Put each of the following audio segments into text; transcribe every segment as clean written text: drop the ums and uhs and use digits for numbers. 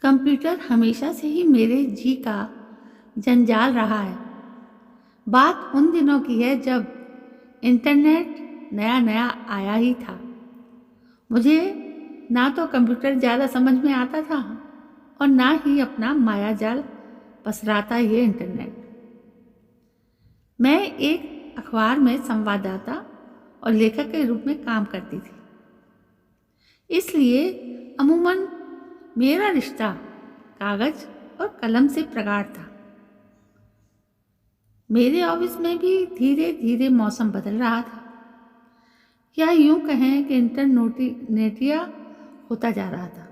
Computer हमेशा से ही मेरे जी का जंजाल रहा है। बात उन दिनों की है जब इंटरनेट नया नया आया ही था। मुझे ना तो कंप्यूटर ज़्यादा समझ में आता था और ना ही अपना मायाजाल पसराता ये इंटरनेट। मैं एक अखबार में संवाददाता और लेखक के रूप में काम करती थी, इसलिए अमूमन मेरा रिश्ता कागज और कलम से प्रगाढ़ था। मेरे ऑफिस में भी धीरे धीरे मौसम बदल रहा था, या यूं कहें कि इंटरनेटिया होता जा रहा था।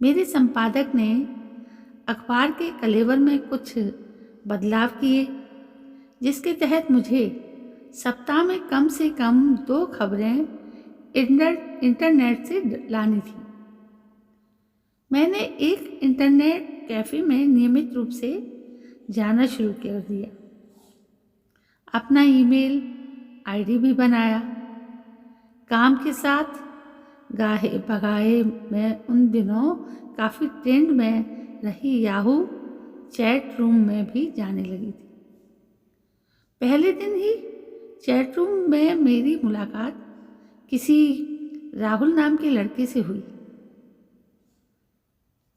मेरे संपादक ने अखबार के कलेवर में कुछ बदलाव किए, जिसके तहत मुझे सप्ताह में कम से कम 2 खबरें इंटरनेट से लानी थी। मैंने एक इंटरनेट कैफ़े में नियमित रूप से जाना शुरू कर दिया। अपना ईमेल आईडी भी बनाया। काम के साथ गाहे भगाए मैं उन दिनों काफ़ी ट्रेंड में रही याहू चैट रूम में भी जाने लगी थी। पहले दिन ही चैट रूम में मेरी मुलाकात किसी राहुल नाम के लड़के से हुई।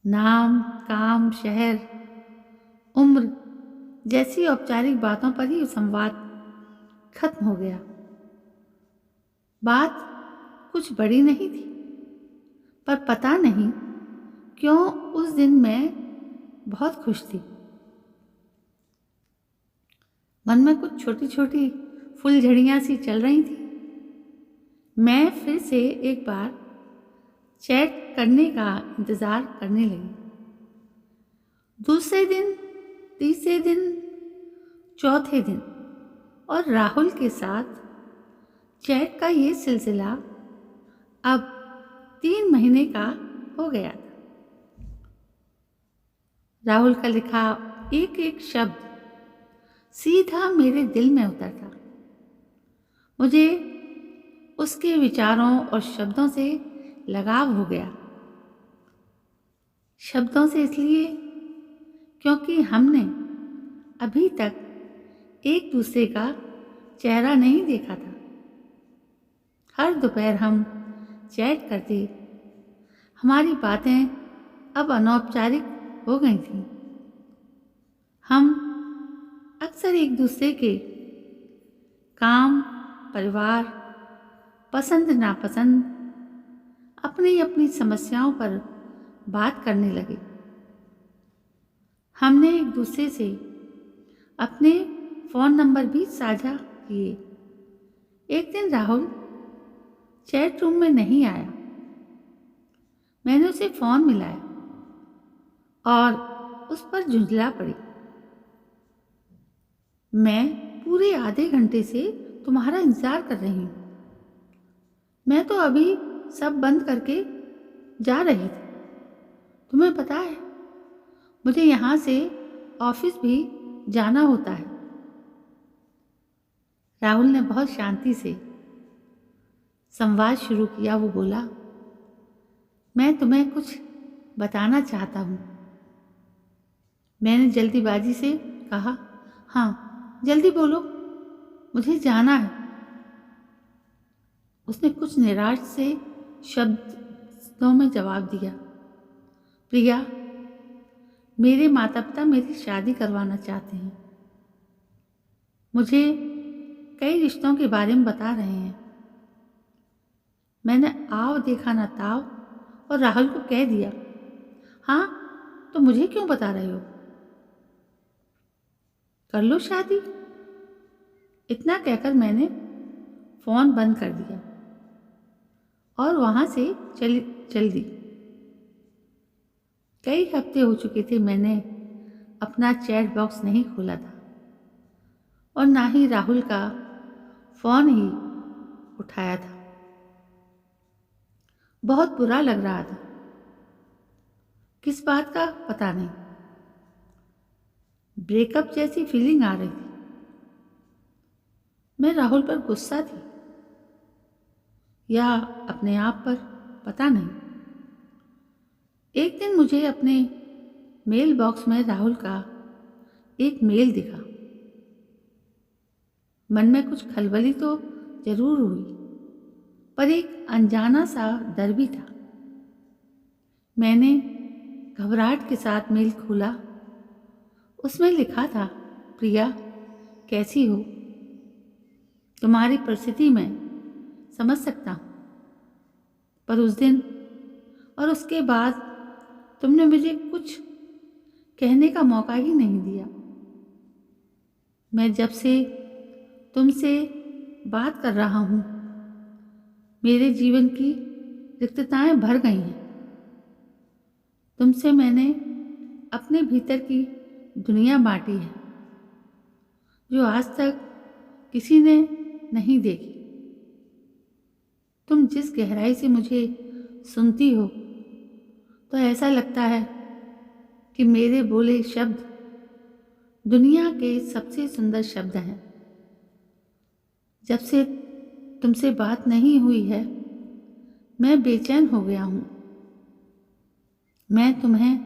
नाम, काम, शहर, उम्र जैसी औपचारिक बातों पर ही संवाद खत्म हो गया। बात कुछ बड़ी नहीं थी, पर पता नहीं क्यों उस दिन मैं बहुत खुश थी। मन में कुछ छोटी छोटी फुलझड़ियाँ सी चल रही थी। मैं फिर से एक बार चैट करने का इंतज़ार करने लगी। दूसरे दिन, तीसरे दिन, चौथे दिन और राहुल के साथ चैट का ये सिलसिला अब 3 महीने का हो गया था। राहुल का लिखा एक एक शब्द सीधा मेरे दिल में उतरता। मुझे उसके विचारों और शब्दों से लगाव हो गया। शब्दों से इसलिए क्योंकि हमने अभी तक एक दूसरे का चेहरा नहीं देखा था। हर दोपहर हम चैट करते। हमारी बातें अब अनौपचारिक हो गई थीं। हम अक्सर एक दूसरे के काम, परिवार, पसंद नापसंद, अपनी अपनी समस्याओं पर बात करने लगे। हमने एक दूसरे से अपने फ़ोन नंबर भी साझा किए। एक दिन राहुल चैट रूम में नहीं आया। मैंने उसे फ़ोन मिलाया और उस पर झुंझला पड़ी। मैं पूरे आधे घंटे से तुम्हारा इंतज़ार कर रही हूँ। मैं तो अभी सब बंद करके जा रही थी। तुम्हें पता है, मुझे यहाँ से ऑफिस भी जाना होता है। राहुल ने बहुत शांति से संवाद शुरू किया। वो बोला, मैं तुम्हें कुछ बताना चाहता हूँ। मैंने जल्दीबाजी से कहा, हाँ जल्दी बोलो, मुझे जाना है। उसने कुछ निराश से शब्दों में जवाब दिया, प्रिया, मेरे माता पिता मेरी शादी करवाना चाहते हैं। मुझे कई रिश्तों के बारे में बता रहे हैं। मैंने आव देखा ना ताव और राहुल को कह दिया, हाँ तो मुझे क्यों बता रहे हो, कर लो शादी। इतना कहकर मैंने फ़ोन बंद कर दिया और वहाँ से चल दी। कई हफ्ते हो चुके थे मैंने अपना चैट बॉक्स नहीं खोला था और ना ही राहुल का फ़ोन ही उठाया था। बहुत बुरा लग रहा था। किस बात का पता नहीं। ब्रेकअप जैसी फीलिंग आ रही थी। मैं राहुल पर गुस्सा थी या अपने आप पर, पता नहीं। एक दिन मुझे अपने मेल बॉक्स में राहुल का एक मेल दिखा। मन में कुछ खलबली तो जरूर हुई, पर एक अनजाना सा डर भी था। मैंने घबराहट के साथ मेल खोला। उसमें लिखा था, प्रिया कैसी हो? तुम्हारी परिस्थिति मैं समझ सकता हूँ, पर उस दिन और उसके बाद तुमने मुझे कुछ कहने का मौका ही नहीं दिया। मैं जब से तुमसे बात कर रहा हूँ, मेरे जीवन की रिक्तताएं भर गई हैं। तुमसे मैंने अपने भीतर की दुनिया बांटी है, जो आज तक किसी ने नहीं देखी। तुम जिस गहराई से मुझे सुनती हो, तो ऐसा लगता है कि मेरे बोले शब्द दुनिया के सबसे सुंदर शब्द हैं। जब से तुमसे बात नहीं हुई है, मैं बेचैन हो गया हूँ। मैं तुम्हें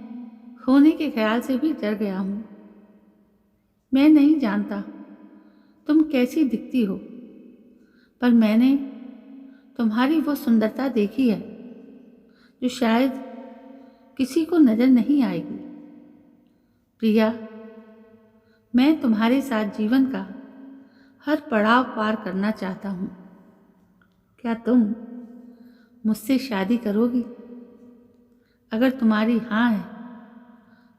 खोने के ख्याल से भी डर गया हूँ। मैं नहीं जानता तुम कैसी दिखती हो, पर मैंने तुम्हारी वो सुंदरता देखी है जो शायद किसी को नजर नहीं आएगी। प्रिया, मैं तुम्हारे साथ जीवन का हर पड़ाव पार करना चाहता हूँ। क्या तुम मुझसे शादी करोगी? अगर तुम्हारी हाँ है,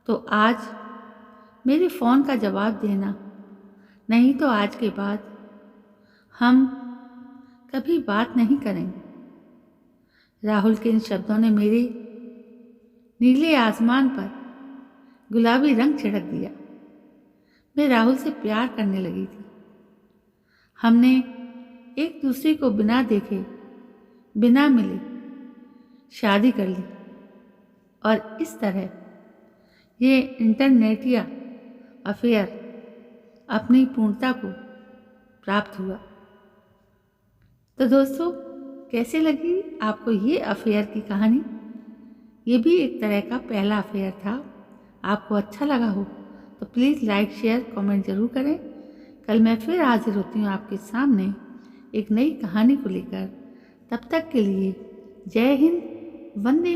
तो आज मेरे फ़ोन का जवाब देना, नहीं तो आज के बाद हम कभी बात नहीं करेंगे। राहुल के इन शब्दों ने मेरे नीले आसमान पर गुलाबी रंग छिड़क दिया। मैं राहुल से प्यार करने लगी थी। हमने एक दूसरे को बिना देखे, बिना मिले शादी कर ली, और इस तरह ये इंटरनेटिया अफेयर अपनी पूर्णता को प्राप्त हुआ। तो दोस्तों, कैसे लगी आपको ये अफेयर की कहानी? ये भी एक तरह का पहला अफेयर था। आपको अच्छा लगा हो तो प्लीज़ लाइक, शेयर, कमेंट ज़रूर करें। कल मैं फिर हाजिर होती हूँ आपके सामने एक नई कहानी को लेकर। तब तक के लिए जय हिंद, वंदे